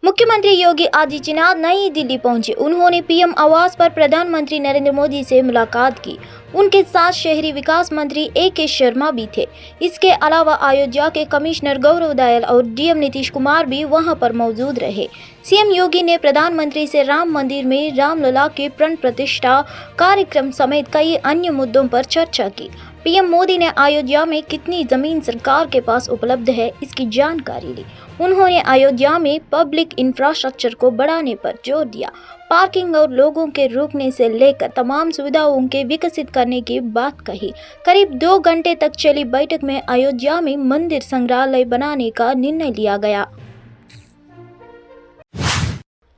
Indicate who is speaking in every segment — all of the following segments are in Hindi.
Speaker 1: मुख्यमंत्री योगी आदित्यनाथ नई दिल्ली पहुंचे। उन्होंने पीएम आवास पर प्रधानमंत्री नरेंद्र मोदी से मुलाकात की। उनके साथ शहरी विकास मंत्री ए.के. शर्मा भी थे। इसके अलावा अयोध्या के कमिश्नर गौरव दयाल और डीएम नीतीश कुमार भी वहां पर मौजूद रहे। सीएम योगी ने प्रधानमंत्री से राम मंदिर में रामलला के प्राण प्रतिष्ठा कार्यक्रम समेत कई अन्य मुद्दों पर चर्चा की। पीएम मोदी ने अयोध्या में कितनी जमीन सरकार के पास उपलब्ध है, इसकी जानकारी ली। उन्होंने अयोध्या में पब्लिक इंफ्रास्ट्रक्चर को बढ़ाने पर जोर दिया। पार्किंग और लोगों के रुकने से लेकर तमाम सुविधाओं के विकसित करने की बात कही। करीब 2 घंटे तक चली बैठक में अयोध्या में मंदिर संग्रहालय बनाने का निर्णय लिया गया।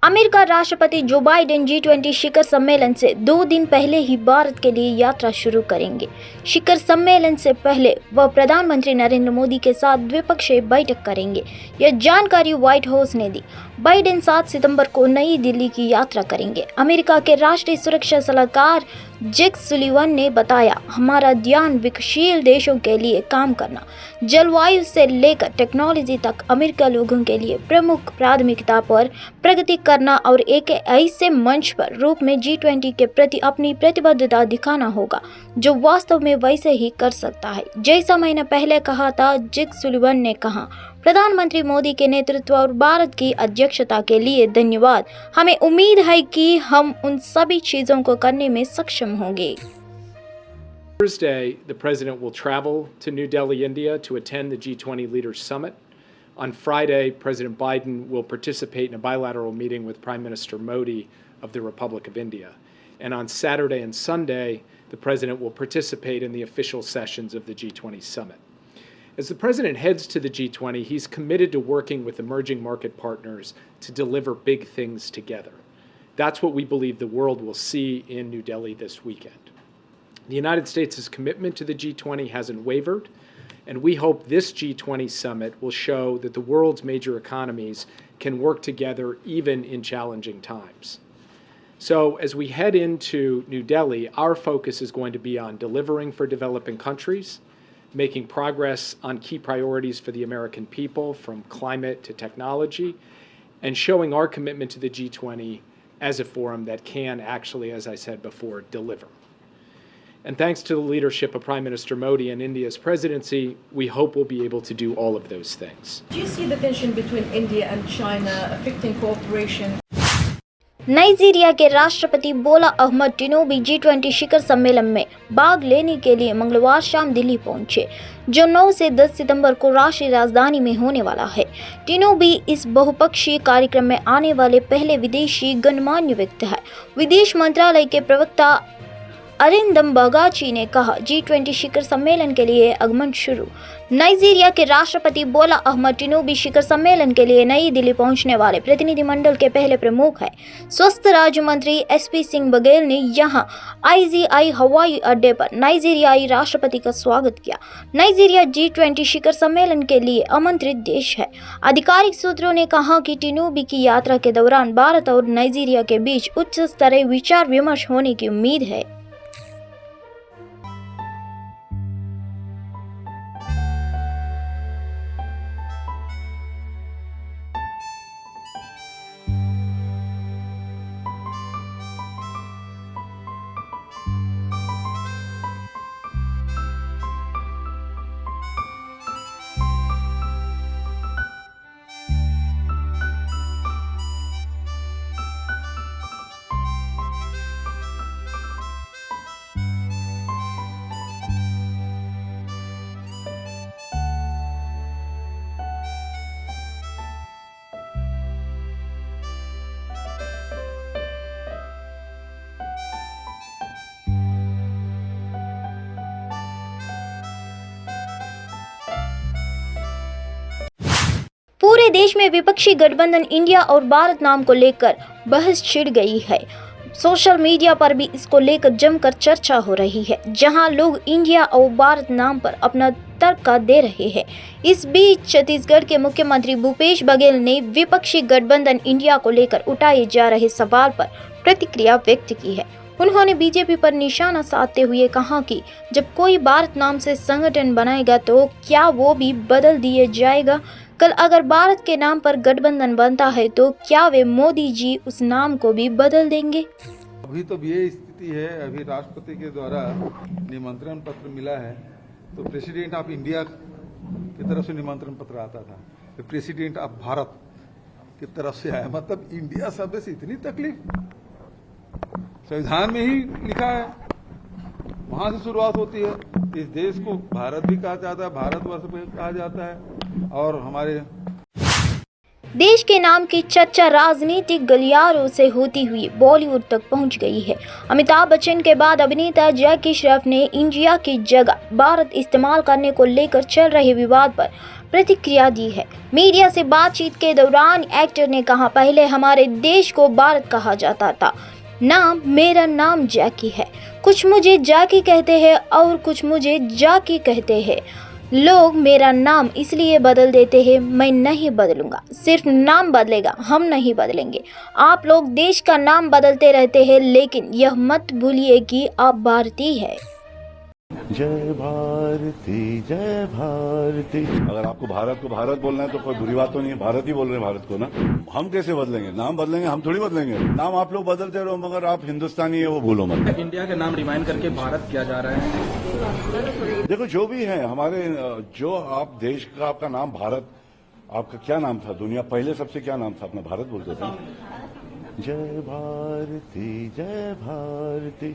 Speaker 1: अमेरिका राष्ट्रपति जो बाइडेन G20 शिखर सम्मेलन से 2 दिन पहले ही भारत के लिए यात्रा शुरू करेंगे। शिखर सम्मेलन से पहले वह प्रधानमंत्री नरेंद्र मोदी के साथ द्विपक्षीय बैठक करेंगे। यह जानकारी व्हाइट हाउस ने दी। बाइडेन 7 सितंबर को नई दिल्ली की यात्रा करेंगे। अमेरिका के राष्ट्रीय सुरक्षा सलाहकार जैक सुलिवन ने बताया, हमारा ध्यान विकासशील देशों के लिए काम करना, जलवायु से लेकर टेक्नोलॉजी तक अमेरिका लोगों के लिए प्रमुख प्राथमिकता पर प्रगति करना और एक ऐसे मंच पर रूप में G20 के प्रति अपनी प्रतिबद्धता दिखाना होगा जो वास्तव में वैसे ही कर सकता है। जैसा मैंने पहले कहा था, जैक सुलिवन ने कहा, प्रधानमंत्री मोदी के नेतृत्व और भारत की अध्यक्षता के लिए धन्यवाद। हमें उम्मीद है कि हम उन सभी चीजों को करने में सक्षम होंगे।
Speaker 2: Thursday, the President will travel to New Delhi, India to attend the G20 Leaders Summit. On Friday, President Biden will participate in a bilateral meeting with Prime Minister Modi of the Republic of India. And on Saturday and Sunday, the President will participate in the official sessions of the G20 Summit. As the President heads to the G20, he's committed to working with emerging market partners to deliver big things together. That's what we believe the world will see in New Delhi this weekend. The United States' commitment to the G20 hasn't wavered, and we hope this G20 summit will show that the world's major economies can work together even in challenging times. So as we head into New Delhi, our focus is going to be on delivering for developing countries, making progress on key priorities for the American people, from climate to technology, and showing our commitment to the G20 as a forum that can actually, as I said before, deliver. And thanks to the leadership of Prime Minister Modi and India's presidency, we hope we'll be able to do all of those things.
Speaker 3: Do you see the tension between India and China affecting cooperation?
Speaker 1: Nigeria के राष्ट्रपति बोला अहमद टिनूबी G20 शिखर सम्मेलन में भाग लेने के लिए मंगलवार शाम दिल्ली पहुंचे, जो 9 से 10 सितंबर को राष्ट्रीय राजधानी में होने वाला है। टिनूबी इस बहुपक्षीय कार्यक्रम में आने वाले पहले विदेशी गणमान्य व्यक्ति है। विदेश मंत्रालय के प्रवक्ता अरिंदम बागाची ने कहा, G20 शिखर सम्मेलन के लिए आगमन शुरू। नाइजीरिया के राष्ट्रपति बोला अहमद टिनूबी शिखर सम्मेलन के लिए नई दिल्ली पहुंचने वाले प्रतिनिधिमंडल के पहले प्रमुख हैं। स्वास्थ्य राज्य मंत्री SP सिंह बघेल ने यहां IGI हवाई अड्डे पर नाइजीरियाई राष्ट्रपति का स्वागत किया। नाइजीरिया G20 शिखर सम्मेलन के लिए आमंत्रित देश है। आधिकारिक सूत्रों ने कहा कि टिनूबी की यात्रा के दौरान भारत और नाइजीरिया के बीच उच्च स्तरीय विचार विमर्श होने की उम्मीद है। पूरे देश में विपक्षी गठबंधन इंडिया और भारत नाम को लेकर बहस छिड़ गई है। सोशल मीडिया पर भी इसको लेकर जमकर चर्चा हो रही है, जहां लोग इंडिया और भारत नाम पर अपना तर्क दे रहे हैं। इस बीच छत्तीसगढ़ के मुख्यमंत्री भूपेश बघेल ने विपक्षी गठबंधन इंडिया को लेकर उठाए जा रहे सवाल पर प्रतिक्रिया व्यक्त की है। उन्होंने बीजेपी पर निशाना साधते हुए कहा कि जब कोई भारत नाम से संगठन बनाएगा तो क्या वो भी बदल दिया जाएगा। कल अगर भारत के नाम पर गठबंधन बनता है तो क्या वे मोदी जी उस नाम को भी बदल देंगे?
Speaker 4: अभी तो ये स्थिति है, अभी राष्ट्रपति के द्वारा निमंत्रण पत्र मिला है, तो प्रेसिडेंट ऑफ इंडिया की तरफ से निमंत्रण पत्र आता था, तो प्रेसिडेंट ऑफ भारत की तरफ से आया, मतलब इंडिया शब्द से इतनी तकलीफ संविधान में ही लिखा है, वहां से शुरुआत होती है। इस देश को भारत भी कहा जाता है, भारतवर्ष भी कहा जाता है, और हमारे
Speaker 1: देश के नाम की चर्चा राजनीतिक गलियारों से होती हुई बॉलीवुड तक पहुंच गई है। अमिताभ बच्चन के बाद अभिनेता जैकी श्रॉफ ने इंडिया की जगह भारत इस्तेमाल करने को लेकर चल रहे विवाद पर प्रतिक्रिया दी है। मीडिया से बातचीत के दौरान एक्टर ने कहा, पहले हमारे देश को भारत कहा जाता था, मेरा नाम जैकी है, कुछ मुझे जैकी कहते हैं और कुछ मुझे जाकी कहते हैं। लोग मेरा नाम इसलिए बदल देते हैं, मैं नहीं बदलूंगा, सिर्फ नाम बदलेगा, हम नहीं बदलेंगे। आप लोग देश का नाम बदलते रहते हैं, लेकिन यह मत भूलिए कि आप भारतीय हैं।
Speaker 5: जय भारती। अगर आपको भारत को भारत बोलना है तो कोई बुरी बात तो नहीं है, भारत ही बोल रहे हैं भारत को ना। हम कैसे बदलेंगे? नाम बदलेंगे? हम थोड़ी बदलेंगे। नाम आप लोग बदलते रहो, मगर आप हिंदुस्तानी है वो भूलो मत।
Speaker 6: इंडिया का नाम रिमाइंड करके भारत किया जा रहा है।
Speaker 5: देखो, जो भी है हमारे, जो आप देश का आपका नाम भारत, आपका क्या नाम था दुनिया पहले सबसे क्या नाम था अपना? भारत बोलते थे। जय भारती,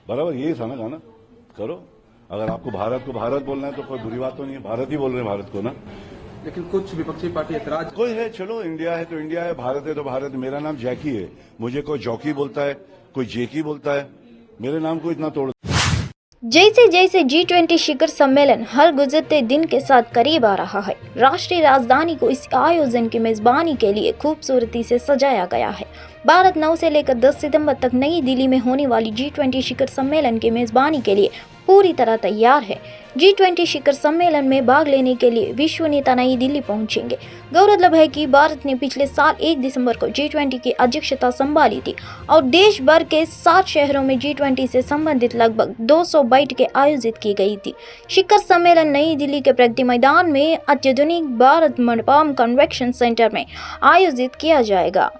Speaker 5: बराबर यही था ना गाना। करो, अगर आपको भारत को भारत बोलना है तो कोई बुरी बात तो नहीं है, भारत ही बोल रहे हैं भारत को ना।
Speaker 6: लेकिन कुछ विपक्षी पार्टी ऐतराज
Speaker 5: कोई है, चलो इंडिया है तो इंडिया है, भारत है तो भारत। मेरा नाम जैकी है, मुझे कोई जॉकी बोलता है, कोई जेकी बोलता है, मेरे नाम को इतना तोड़।
Speaker 1: जैसे जैसे G20 शिखर सम्मेलन हर गुजरते दिन के साथ करीब आ रहा है, राष्ट्रीय राजधानी को इस आयोजन की मेजबानी के लिए खूबसूरती से सजाया गया है। भारत 9 से लेकर 10 सितंबर तक नई दिल्ली में होने वाली G20 शिखर सम्मेलन की मेजबानी के लिए पूरी तरह तैयार है। G20 शिखर सम्मेलन में भाग लेने के लिए विश्व नेता नई दिल्ली पहुंचेंगे। गौरतलब है कि भारत ने पिछले साल 1 दिसंबर को G20 की अध्यक्षता संभाली थी और देश भर के 7 शहरों में G20 से संबंधित लगभग 200 बैठकें आयोजित की गई थी। शिखर सम्मेलन नई दिल्ली के प्रगति मैदान में अत्याधुनिक भारत मंडपम कन्वेंशन सेंटर में आयोजित किया जाएगा।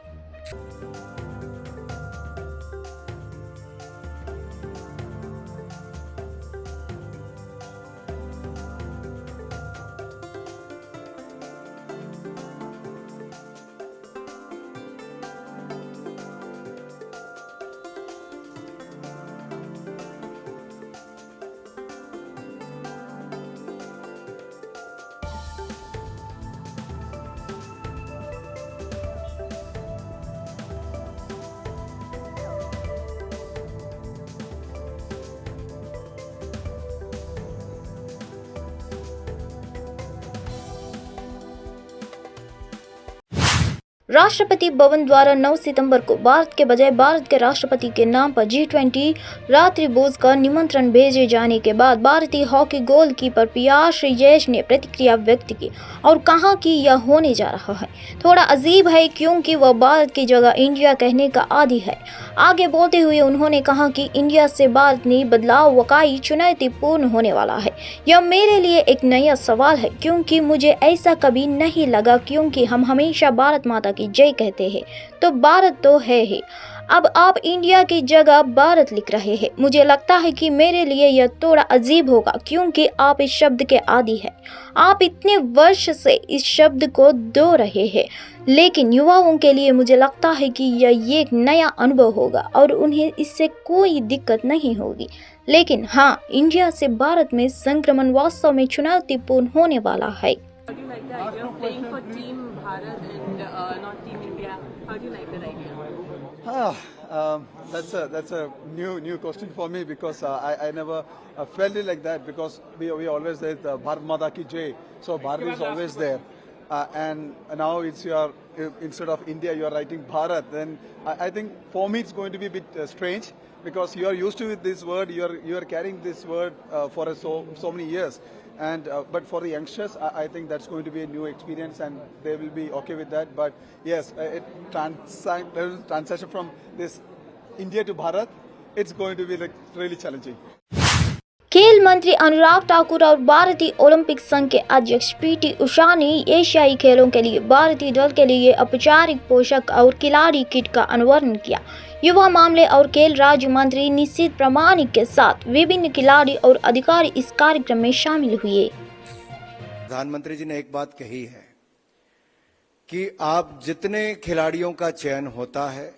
Speaker 1: राष्ट्रपति भवन द्वारा 9 सितंबर को भारत के बजाय भारत के राष्ट्रपति के नाम पर G20 रात्रि भोज का निमंत्रण भेजे जाने के बाद भारतीय हॉकी गोलकीपर PR श्रीजेश ने प्रतिक्रिया व्यक्त की और कहा कि यह होने जा रहा है थोड़ा अजीब है, क्योंकि वह भारत की जगह इंडिया कहने का आदी है। आगे बोलते हुए उन्होंने कहा कि इंडिया से भारत में बदलाव वाकई चुनौतीपूर्ण होने वाला है। यह मेरे लिए एक नया सवाल है, क्योंकि मुझे ऐसा कभी नहीं लगा, क्योंकि हम हमेशा भारत माता की जय कहते हैं, तो भारत तो है ही। अब आप इंडिया की जगह भारत लिख रहे हैं। मुझे लगता है कि मेरे लिए यह थोड़ा अजीब होगा, क्योंकि आप इस शब्द के आदी हैं। आप इतने वर्ष से इस शब्द को दो रहे हैं, लेकिन युवाओं के लिए मुझे लगता है कि यह एक नया अनुभव होगा और उन्हें इससे कोई दिक्कत नहीं होगी। लेकिन हाँ, इंडिया से भारत में संक्रमण वास्तव में चुनौतीपूर्ण होने वाला है।
Speaker 7: How do you like the idea of playing for Team Bharat and not Team India? How do you like that idea?
Speaker 4: That's a new question for me, because I never felt it like that, because we always said Bharat Mata ki Jai, so Bharat is always there, and now it's your, instead of India you are writing Bharat. Then I think for me it's going to be a bit strange, because you are used to with this word, you are carrying this word for so many years. And but for the youngsters, I think that's going to be a new experience, and they will be okay with that. But yes, transition from this India to Bharat, it's going to be like really challenging.
Speaker 1: खेल मंत्री अनुराग ठाकुर और भारतीय ओलंपिक संघ के अध्यक्ष पीटी उषा ने एशियाई खेलों के लिए भारतीय दल के लिए औपचारिक पोशाक और खिलाड़ी किट का अनावरण किया। युवा मामले और खेल राज्य मंत्री निशित प्रामाणिक के साथ विभिन्न खिलाड़ी और अधिकारी इस कार्यक्रम में शामिल हुए।
Speaker 8: प्रधानमंत्री जी ने एक बात कही है कि आप जितने खिलाड़ियों का चयन होता है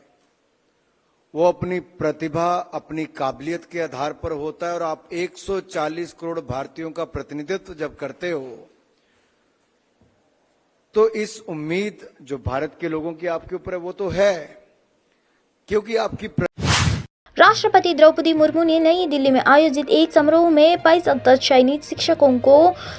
Speaker 8: वो अपनी प्रतिभा, अपनी काबिलियत के आधार पर होता है, और आप 140 करोड़ भारतीयों का प्रतिनिधित्व जब करते हो तो इस उम्मीद जो भारत के लोगों की आपके ऊपर है वो तो है, क्योंकि आपकी
Speaker 1: राष्ट्रपति द्रौपदी मुर्मू ने नई दिल्ली में आयोजित एक समारोह में 65 चयनित शिक्षकों को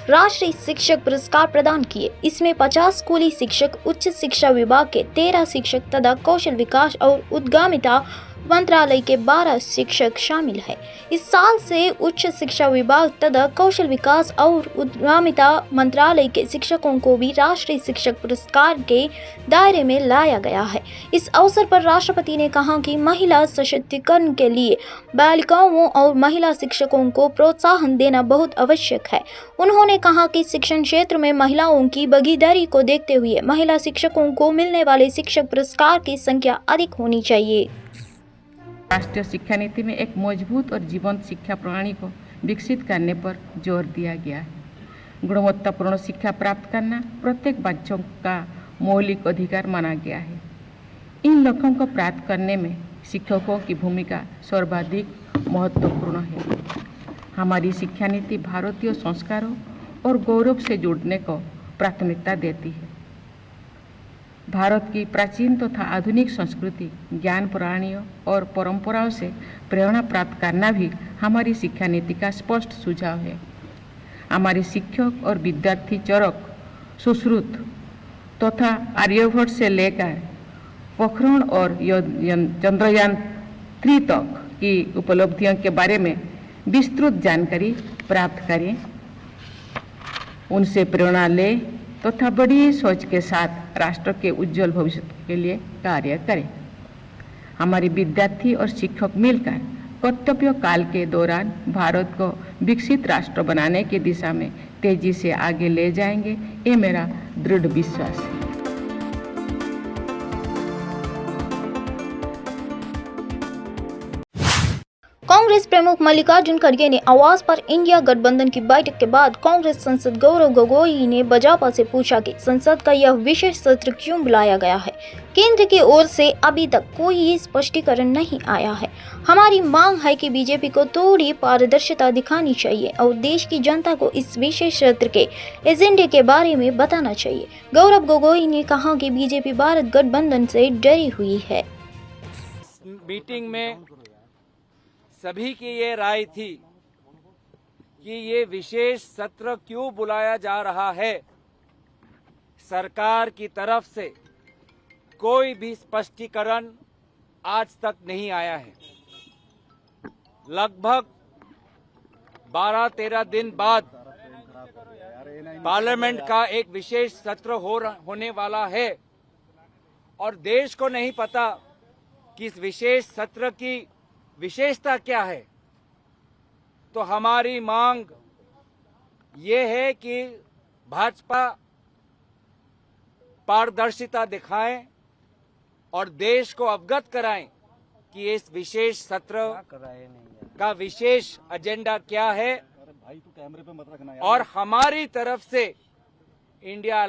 Speaker 1: राष्ट्रीय शिक्षक पुरस्कार प्रदान किए। इसमें 50 स्कूली शिक्षक, उच्च शिक्षा विभाग के 13 शिक्षक तथा कौशल विकास और उद्यमिता मंत्रालय के 12 शिक्षक शामिल हैं। इस साल से उच्च शिक्षा विभाग तथा कौशल विकास और उद्यमिता मंत्रालय के शिक्षकों को भी राष्ट्रीय शिक्षक पुरस्कार के दायरे में लाया गया है। इस अवसर पर राष्ट्रपति ने कहा कि महिला सशक्तिकरण के लिए बालिकाओं और महिला शिक्षकों को प्रोत्साहन देना बहुत आवश्यक है। उन्होंने कहा कि शिक्षण क्षेत्र में महिलाओं की भागीदारी को देखते हुए महिला शिक्षकों को मिलने वाले शिक्षक पुरस्कार की संख्या अधिक होनी चाहिए।
Speaker 9: राष्ट्रीय शिक्षा नीति में एक मजबूत और जीवंत शिक्षा प्रणाली को विकसित करने पर जोर दिया गया है। गुणवत्तापूर्ण शिक्षा प्राप्त करना प्रत्येक बच्चों का मौलिक अधिकार माना गया है। इन लक्ष्यों को प्राप्त करने में शिक्षकों की भूमिका सर्वाधिक महत्वपूर्ण है। हमारी शिक्षा नीति भारतीय संस्कारों और गौरव से जुड़ने को प्राथमिकता देती है। भारत की प्राचीन तथा आधुनिक संस्कृति, ज्ञान प्रणालियों और परंपराओं से प्रेरणा प्राप्त करना भी हमारी शिक्षा नीति का स्पष्ट सुझाव है। हमारे शिक्षक और विद्यार्थी चरक, सुश्रुत तथा आर्यभट्ट से लेकर पोखरण और चंद्रयान 3 तक की उपलब्धियों के बारे में विस्तृत जानकारी प्राप्त करें, उनसे प्रेरणा लें तथा बड़ी सोच के साथ राष्ट्र के उज्जवल भविष्य के लिए कार्य करें। हमारे विद्यार्थी और शिक्षक मिलकर कर्तव्य काल के दौरान भारत को विकसित राष्ट्र बनाने की दिशा में तेजी से आगे ले जाएंगे, ये मेरा दृढ़ विश्वास है।
Speaker 1: कांग्रेस प्रमुख मल्लिकार्जुन खड़गे ने आवास पर इंडिया गठबंधन की बैठक के बाद कांग्रेस सांसद गौरव गोगोई ने भाजपा से पूछा कि संसद का यह विशेष सत्र क्यों बुलाया गया है। केंद्र की ओर से अभी तक कोई स्पष्टीकरण नहीं आया है। हमारी मांग है कि बीजेपी को थोड़ी पारदर्शिता दिखानी चाहिए और देश की जनता को इस विशेष सत्र के एजेंडे के बारे में बताना चाहिए। गौरव गोगोई ने कहा कि बीजेपी भारत गठबंधन से डरी हुई है।
Speaker 10: मीटिंग में सभी की ये राय थी कि ये विशेष सत्र क्यों बुलाया जा रहा है। सरकार की तरफ से कोई भी स्पष्टीकरण आज तक नहीं आया है। लगभग 12-13 दिन बाद पार्लियामेंट का एक विशेष सत्र होने वाला है और देश को नहीं पता कि इस विशेष सत्र की विशेषता क्या है। तो हमारी मांग ये है कि भाजपा पारदर्शिता दिखाएं और देश को अवगत कराएं कि इस विशेष सत्र का विशेष एजेंडा क्या है और हमारी तरफ से इंडिया